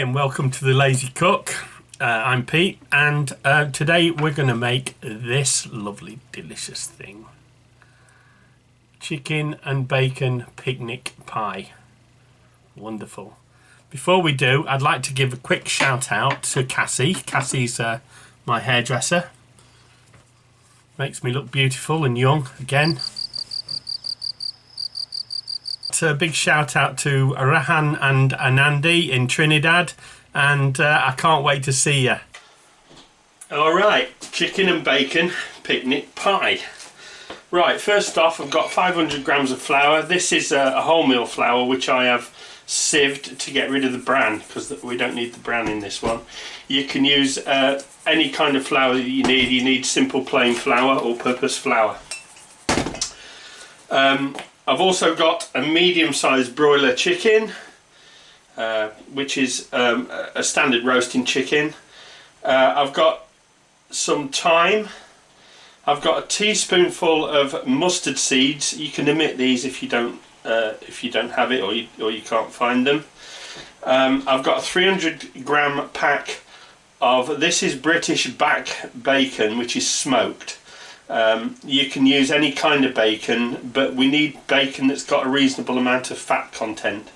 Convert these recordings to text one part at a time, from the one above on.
and welcome to the Lazy Cook. I'm Pete, and today we're going to make this lovely delicious thing. Chicken and bacon picnic pie. Wonderful. Before we do, I'd like to give a quick shout out to Cassie. Cassie's my hairdresser. Makes me look beautiful and young again. A big shout out to Rahan and Anandi in Trinidad, and I can't wait to see you. Alright, chicken and bacon picnic pie. Right, first off, I've got 500 grams of flour. This is a wholemeal flour which I have sieved to get rid of the bran, because we don't need the bran in this one. You can use any kind of flour that you need. You need simple plain flour or purpose flour. I've also got a medium-sized broiler chicken, which is a standard roasting chicken. I've got some thyme. I've got a teaspoonful of mustard seeds. You can omit these if you don't have it, or you can't find them. I've got a 300 gram pack of, this is British back bacon, which is smoked. You can use any kind of bacon, but we need bacon that's got a reasonable amount of fat content.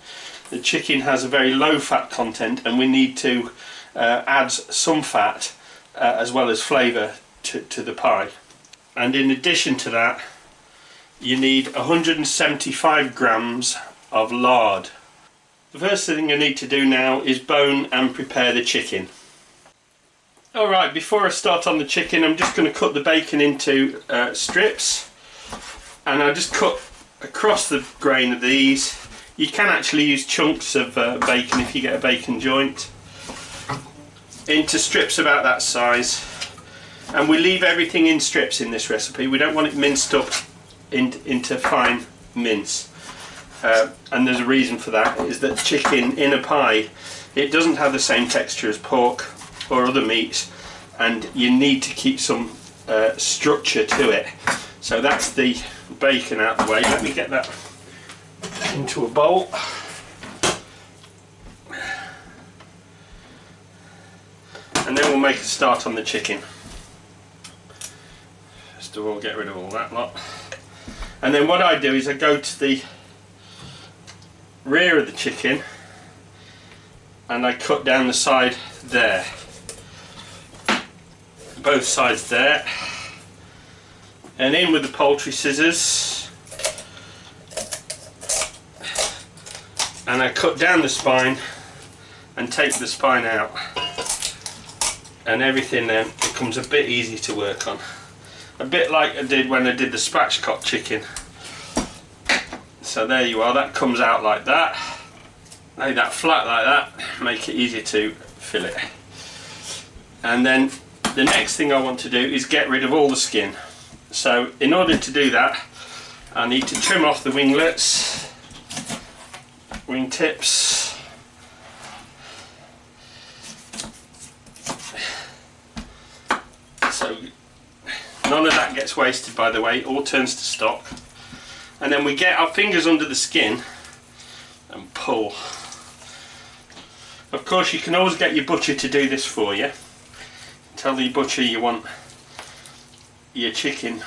The chicken has a very low fat content, and we need to add some fat as well as flavour to the pie. And in addition to that, you need 175 grams of lard. The first thing I need to do now is bone and prepare the chicken. Alright, before I start on the chicken, I'm just going to cut the bacon into strips, and I just cut across the grain of these. You can actually use chunks of bacon if you get a bacon joint, into strips about that size. And we leave everything in strips in this recipe. We don't want it minced up into fine mince. And there's a reason for that, is that chicken in a pie, it doesn't have the same texture as pork or other meats, and you need to keep some structure to it. So that's the bacon out of the way. Let me get that into a bowl. And then we'll make a start on the chicken. First of all, get rid of all that lot. And then what I do is I go to the rear of the chicken and I cut down the side there. Both sides there, and in with the poultry scissors, and I cut down the spine and take the spine out, and everything then becomes a bit easy to work on, a bit like I did when I did the spatchcock chicken. So there you are, that comes out like that. Lay that flat like that, make it easier to fillet. And then the next thing I want to do is get rid of all the skin. So in order to do that, I need to trim off the winglets, wing tips, so none of that gets wasted, by the way, it all turns to stock. And then we get our fingers under the skin and pull. Of course, you can always get your butcher to do this for you. Tell the butcher you want your chicken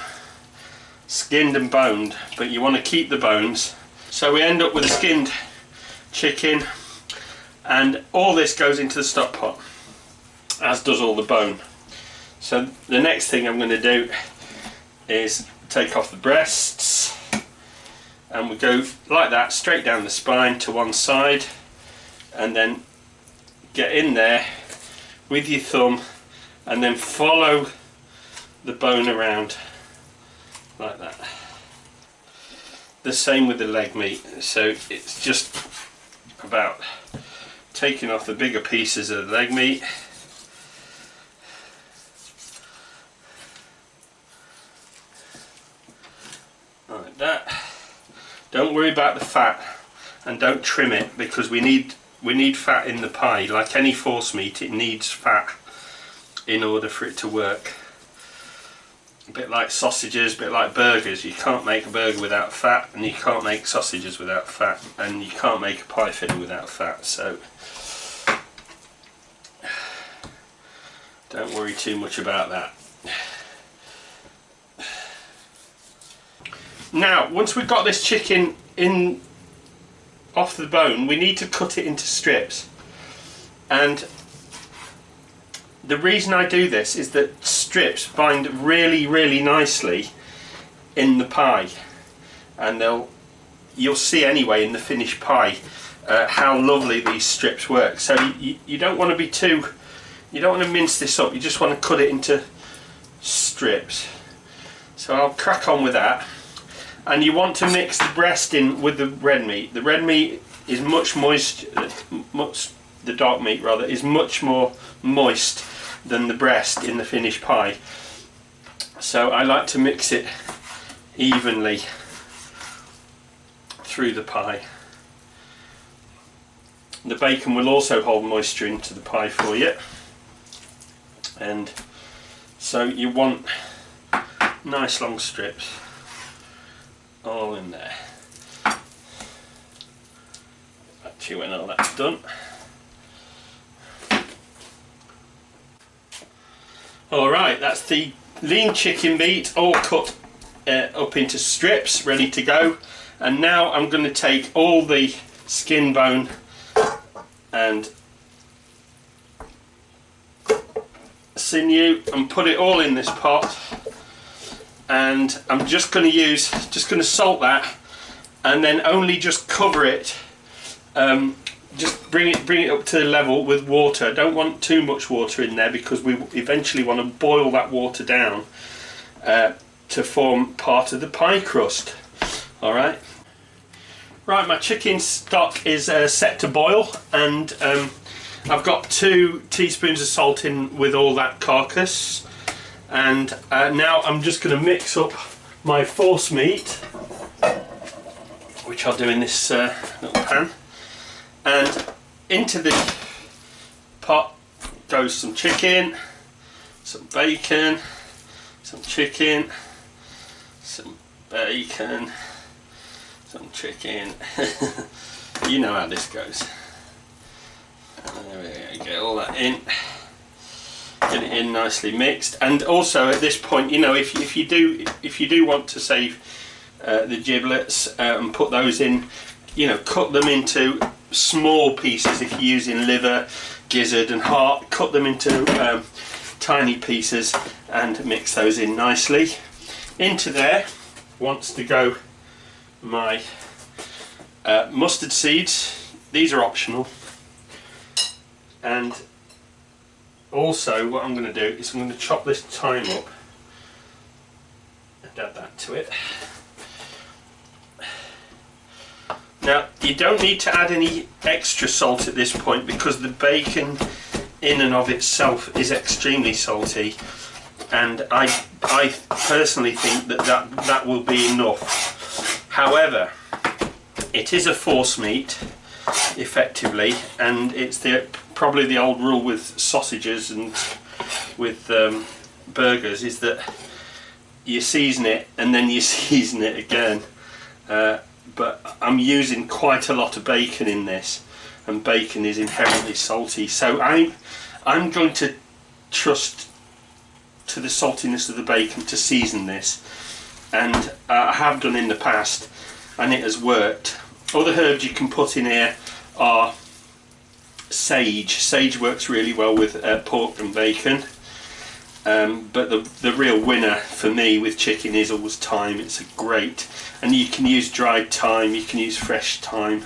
skinned and boned, but you want to keep the bones. So we end up with a skinned chicken, and all this goes into the stock pot, as does all the bone. So the next thing I'm going to do is take off the breasts, and we go like that straight down the spine to one side, and then get in there with your thumb and then follow the bone around like that. The same with the leg meat, so it's just about taking off the bigger pieces of the leg meat, like that. Don't worry about the fat, and don't trim it, because we need fat in the pie. Like any force meat, it needs fat in order for it to work. A bit like sausages, a bit like burgers. You can't make a burger without fat, and you can't make sausages without fat, and you can't make a pie filling without fat. So Don't worry too much about that. Now, once we've got this chicken in off the bone, we need to cut it into strips. And the reason I do this is that strips bind really, really nicely in the pie, and you'll see anyway in the finished pie how lovely these strips work. So you don't want to be you don't want to mince this up. You just want to cut it into strips. So I'll crack on with that. And you want to mix the breast in with the red meat. The red meat is the dark meat rather, is much more moist than the breast in the finished pie. So I like to mix it evenly through the pie. The bacon will also hold moisture into the pie for you. And so you want nice long strips all in there. Back to you when all that's done. Alright, that's the lean chicken meat all cut up into strips, ready to go. And now I'm going to take all the skin, bone and sinew and put it all in this pot. And I'm just going to salt that, and then only just cover it. Just bring it up to the level with water. Don't want too much water in there because we eventually want to boil that water down to form part of the pie crust. All right. Right, my chicken stock is set to boil, and I've got 2 teaspoons of salt in with all that carcass. And now I'm just going to mix up my force meat, which I'll do in this little pan. And into the pot goes some chicken, some bacon, some chicken, some bacon, some chicken. You know how this goes. There we go, get all that in. Get it in nicely mixed. And also at this point, you know, if you do want to save the giblets and put those in, you know, cut them into small pieces. If you're using liver, gizzard and heart, cut them into tiny pieces and mix those in nicely. Into there wants to go my mustard seeds. These are optional. And also what I'm going to do is I'm going to chop this thyme up and add that to it. Now you don't need to add any extra salt at this point because the bacon in and of itself is extremely salty, and I personally think that will be enough. However, it is a force meat effectively, and it's probably the old rule with sausages and with burgers is that you season it and then you season it again. But I'm using quite a lot of bacon in this, and bacon is inherently salty, so I'm going to trust to the saltiness of the bacon to season this, and I have done in the past and it has worked. Other herbs you can put in here are sage. Sage works really well with pork and bacon, but the real winner for me with chicken is always thyme. It's a great, and you can use dried thyme, you can use fresh thyme.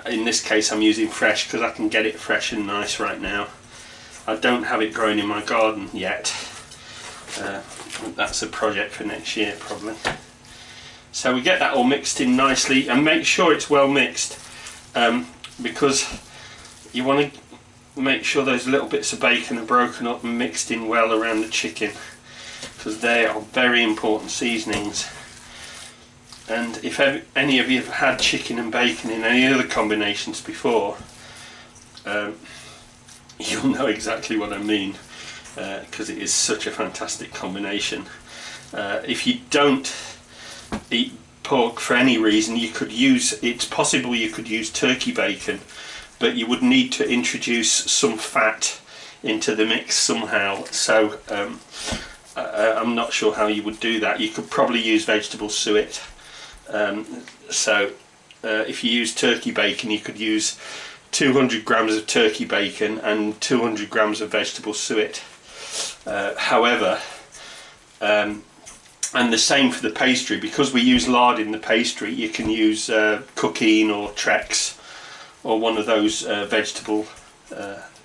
In this case I'm using fresh because I can get it fresh and nice right now. I don't have it growing in my garden yet. That's a project for next year probably. So we get that all mixed in nicely, and make sure it's well mixed, because you want to make sure those little bits of bacon are broken up and mixed in well around the chicken, because they are very important seasonings. And if any of you have had chicken and bacon in any other combinations before, you'll know exactly what I mean, because it is such a fantastic combination. If you don't eat pork for any reason, it's possible you could use turkey bacon, but you would need to introduce some fat into the mix somehow. So I'm not sure how you would do that. You could probably use vegetable suet. If you use turkey bacon, you could use 200 grams of turkey bacon and 200 grams of vegetable suet. However, and the same for the pastry, because we use lard in the pastry, you can use cooking or Trex or one of those vegetable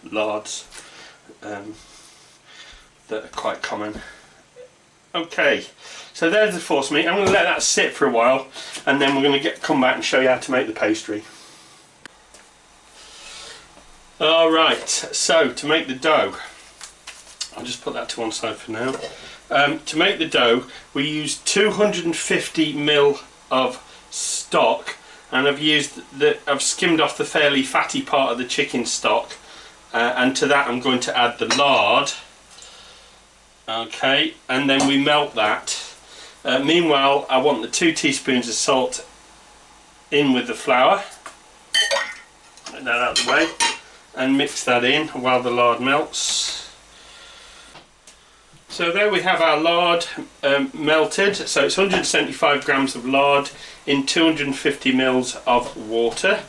lards that are quite common. Okay, so there's the force meat. I'm going to let that sit for a while, and then we're going to come back and show you how to make the pastry. Alright, so to make the dough, I'll just put that to one side for now. To make the dough, we use 250 ml of stock, and I've skimmed off the fairly fatty part of the chicken stock, and to that I'm going to add the lard. Okay, and then we melt that. Meanwhile, I want the 2 teaspoons of salt in with the flour. Get that out of the way and mix that in while the lard melts. So there we have our lard melted. So it's 175 grams of lard in 250 mils of water,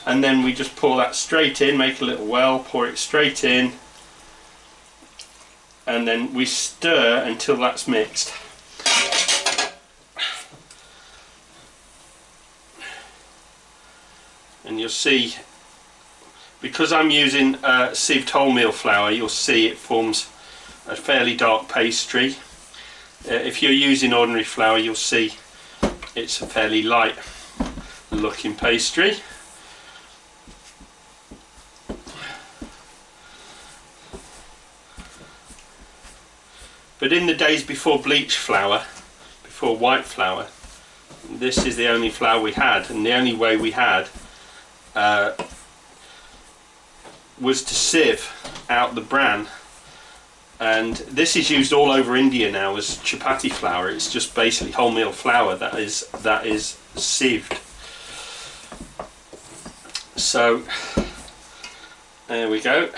and then we just pour that straight in, make a little well, pour it straight in, and then we stir until that's mixed. And you'll see, because I'm using sieved wholemeal flour, you'll see it forms a fairly dark pastry. If you're using ordinary flour, you'll see it's a fairly light looking pastry. But in the days before bleach flour, before white flour, this is the only flour we had, and the only way we had was to sieve out the bran. And this is used all over India now as chapati flour. It's just basically wholemeal flour that is sieved. So there we go.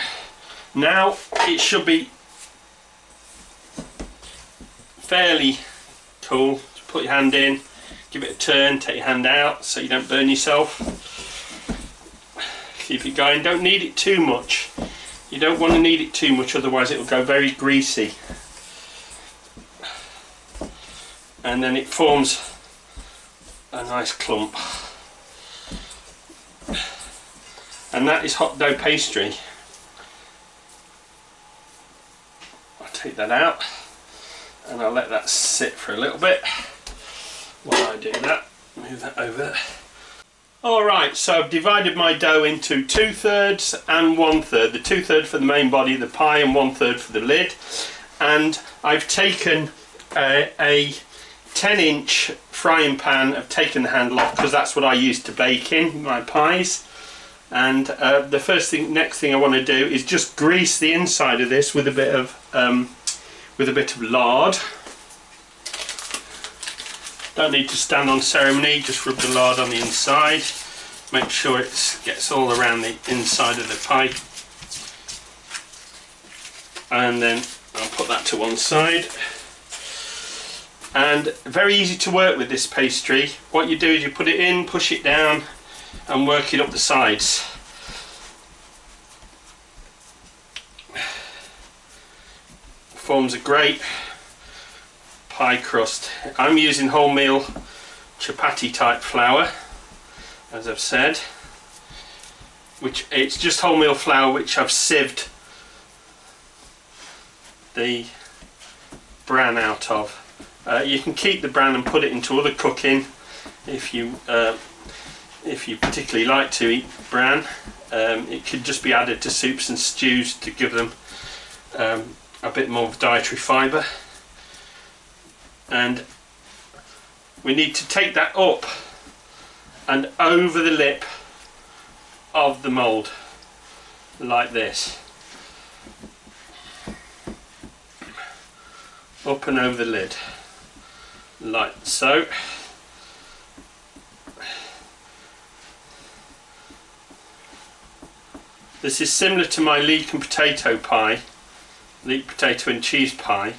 Now it should be fairly cool. Just put your hand in, give it a turn, take your hand out so you don't burn yourself. Keep it going. Don't knead it too much. You don't want to knead it too much, otherwise it will go very greasy. And then it forms a nice clump. And that is hot dough pastry. I'll take that out and I'll let that sit for a little bit while I do that. Move that over. Alright, so I've divided my dough into 2/3 and 1/3. The 2/3 for the main body of the pie and 1/3 for the lid. And I've taken a 10-inch frying pan. I've taken the handle off because that's what I use to bake in my pies. And the next thing I want to do is just grease the inside of this with a bit of lard. Don't need to stand on ceremony, just rub the lard on the inside. Make sure it gets all around the inside of the pie. And then I'll put that to one side. And very easy to work with this pastry. What you do is you put it in, push it down and work it up the sides. Forms a great pie crust. I'm using wholemeal chapati type flour, as I've said, which it's just wholemeal flour which I've sieved the bran out of. You can keep the bran and put it into other cooking if you particularly like to eat bran. It could just be added to soups and stews to give them a bit more of dietary fibre. And we need to take that up and over the lip of the mould like this, up and over the lid like so. This is similar to my leek and potato pie, leek potato and cheese pie,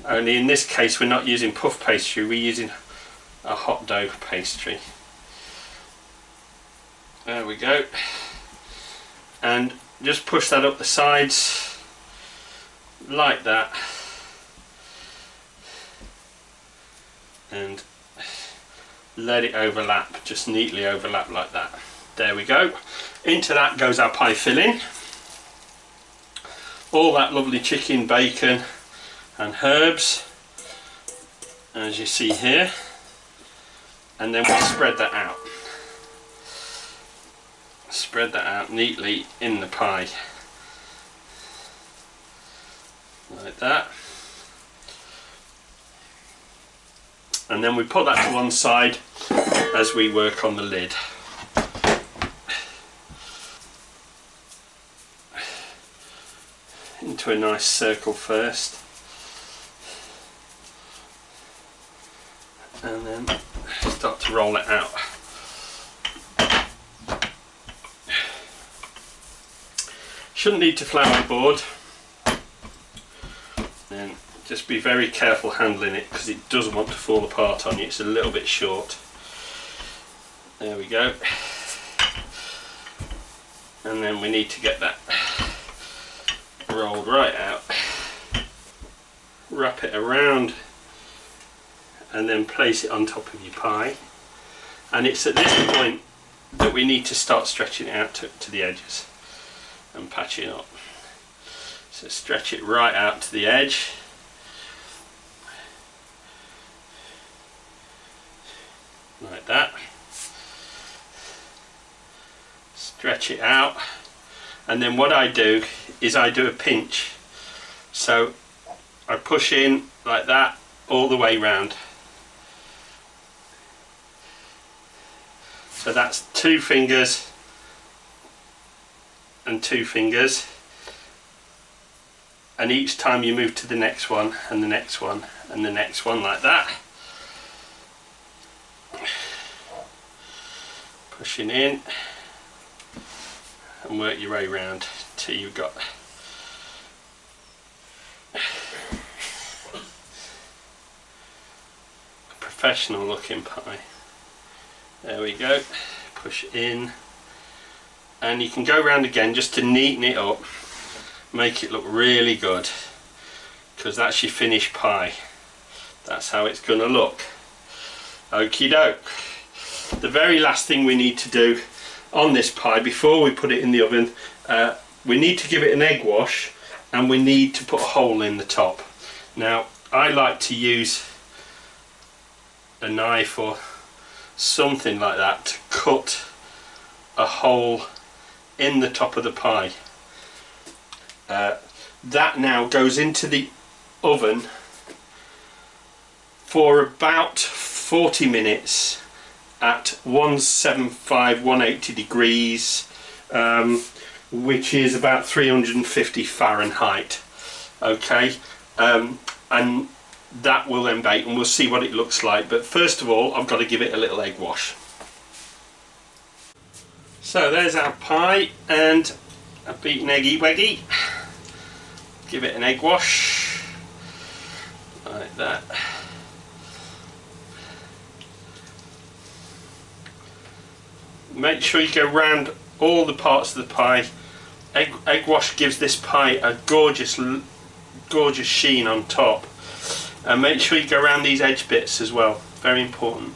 only in this case we're not using puff pastry, we're using a hot dough pastry. There we go. And just push that up the sides like that, and let it overlap, just neatly overlap like that. There we go. Into that goes our pie filling, all that lovely chicken, bacon and herbs, as you see here, and then we spread that out. Spread that out neatly in the pie like that, and then we put that to one side as we work on the lid. Into a nice circle first, and then start to roll it out. Shouldn't need to flour the board, and just be very careful handling it because it doesn't want to fall apart on you. It's a little bit short. There we go. And then we need to get that rolled right out, wrap it around, and then place it on top of your pie. And it's at this point that we need to start stretching it out to the edges and patching up. So stretch it right out to the edge, like that. Stretch it out, and then what I do is I do a pinch. So I push in like that all the way round. So that's 2 fingers and 2 fingers, and each time you move to the next one and the next one and the next one like that, pushing in, and work your way around till you've got a professional looking pie. There we go. Push in, and you can go around again just to neaten it up, make it look really good, because that's your finished pie. That's how it's going to look. Okie doke. The very last thing we need to do on this pie before we put it in the oven, we need to give it an egg wash, and we need to put a hole in the top. Now I like to use a knife or something like that to cut a hole in the top of the pie. That now goes into the oven for about 40 minutes at 180 degrees, which is about 350 Fahrenheit. Okay, and that will then bake, and we'll see what it looks like. But first of all, I've got to give it a little egg wash. So there's our pie and a beaten eggy weggy. Give it an egg wash like that. Make sure you go round all the parts of the pie. Egg wash gives this pie a gorgeous sheen on top. And make sure you go around these edge bits as well, very important.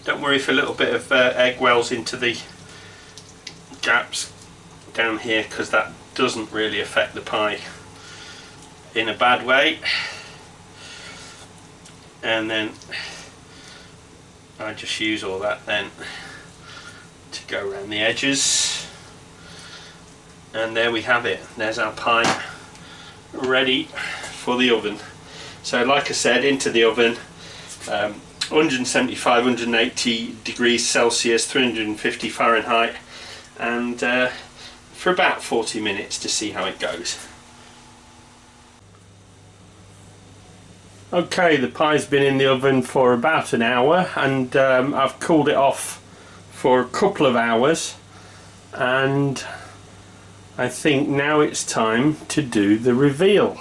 Don't worry if a little bit of egg wells into the gaps down here, because that doesn't really affect the pie in a bad way. And then I just use all that then to go around the edges, and there we have it. There's our pie ready for the oven. So like I said, into the oven, 175, 180 degrees Celsius, 350 Fahrenheit, and for about 40 minutes to see how it goes. Okay, the pie's been in the oven for about an hour, and I've cooled it off for a couple of hours, and I think now it's time to do the reveal.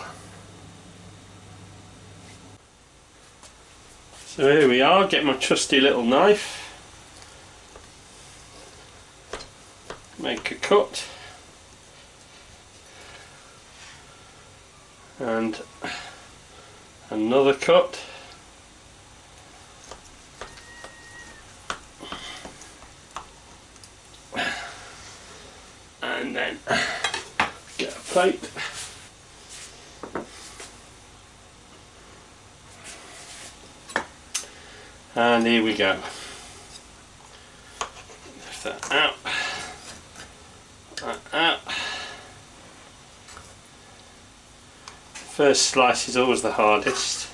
So here we are, get my trusty little knife, make a cut, and another cut, and then get a plate. And here we go. Lift that out. That out. First slice is always the hardest.